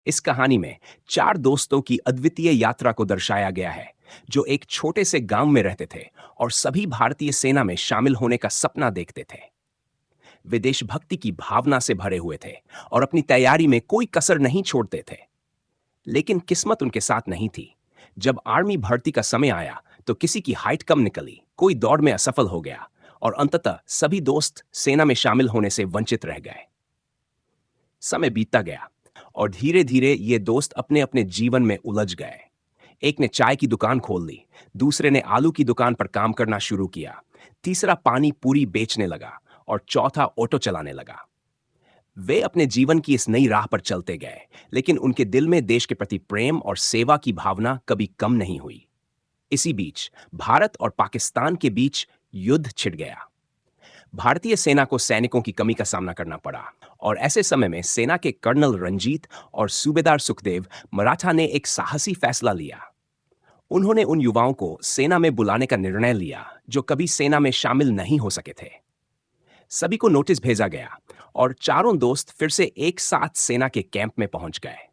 इस कहानी में चार दोस्तों की अद्वितीय यात्रा को दर्शाया गया है, जो एक छोटे से गांव में रहते थे और सभी भारतीय सेना में शामिल होने का सपना देखते थे। वे देशभक्ति की भावना से भरे हुए थे और अपनी तैयारी में कोई कसर नहीं छोड़ते थे। लेकिन किस्मत उनके साथ नहीं थी। जब आर्मी भर्ती का समय आया, तो किसी की हाइट कम निकली, कोई दौड़ में असफल हो गया और अंततः सभी दोस्त सेना में शामिल होने से वंचित रह गए। समय बीतता गया और धीरे धीरे ये दोस्त अपने अपने जीवन में उलझ गए। एक ने चाय की दुकान खोल ली, दूसरे ने आलू की दुकान पर काम करना शुरू किया, तीसरा पानी पूरी बेचने लगा और चौथा ऑटो चलाने लगा। वे अपने जीवन की इस नई राह पर चलते गए, लेकिन उनके दिल में देश के प्रति प्रेम और सेवा की भावना कभी कम नहीं हुई। इसी बीच भारत और पाकिस्तान के बीच युद्ध छिड़ गया। भारतीय सेना को सैनिकों की कमी का सामना करना पड़ा और ऐसे समय में सेना के कर्नल रंजीत और सूबेदार सुखदेव मराठा ने एक साहसी फैसला लिया। उन्होंने उन युवाओं को सेना में बुलाने का निर्णय लिया जो कभी सेना में शामिल नहीं हो सके थे। सभी को नोटिस भेजा गया और चारों दोस्त फिर से एक साथ सेना के कैंप में पहुंच गए।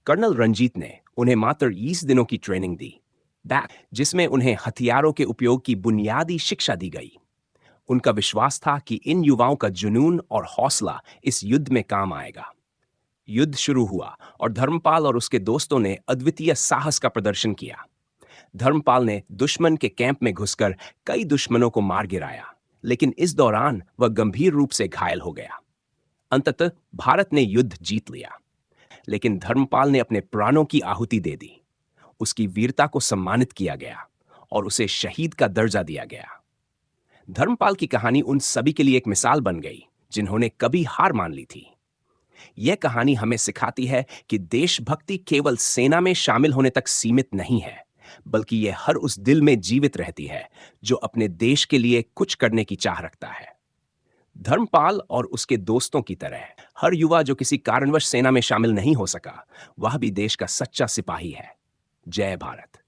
कर्नल रंजीत ने उन्हें मात्र 20 दिनों की ट्रेनिंग दी, जिसमें उन्हें हथियारों के उपयोग की बुनियादी शिक्षा दी गई। उनका विश्वास था कि इन युवाओं का जुनून और हौसला इस युद्ध में काम आएगा। युद्ध शुरू हुआ और धर्मपाल और उसके दोस्तों ने अद्वितीय साहस का प्रदर्शन किया। धर्मपाल ने दुश्मन के कैंप में घुसकर कई दुश्मनों को मार गिराया, लेकिन इस दौरान वह गंभीर रूप से घायल हो गया। अंततः भारत ने युद्ध जीत लिया, लेकिन धर्मपाल ने अपने प्राणों की आहुति दे दी। उसकी वीरता को सम्मानित किया गया और उसे शहीद का दर्जा दिया गया। धर्मपाल की कहानी उन सभी के लिए एक मिसाल बन गई जिन्होंने कभी हार मान ली थी। यह कहानी हमें सिखाती है कि देशभक्ति केवल सेना में शामिल होने तक सीमित नहीं है, बल्कि यह हर उस दिल में जीवित रहती है जो अपने देश के लिए कुछ करने की चाह रखता है। धर्मपाल और उसके दोस्तों की तरह हर युवा जो किसी कारणवश सेना में शामिल नहीं हो सका, वह भी देश का सच्चा सिपाही है। जय भारत।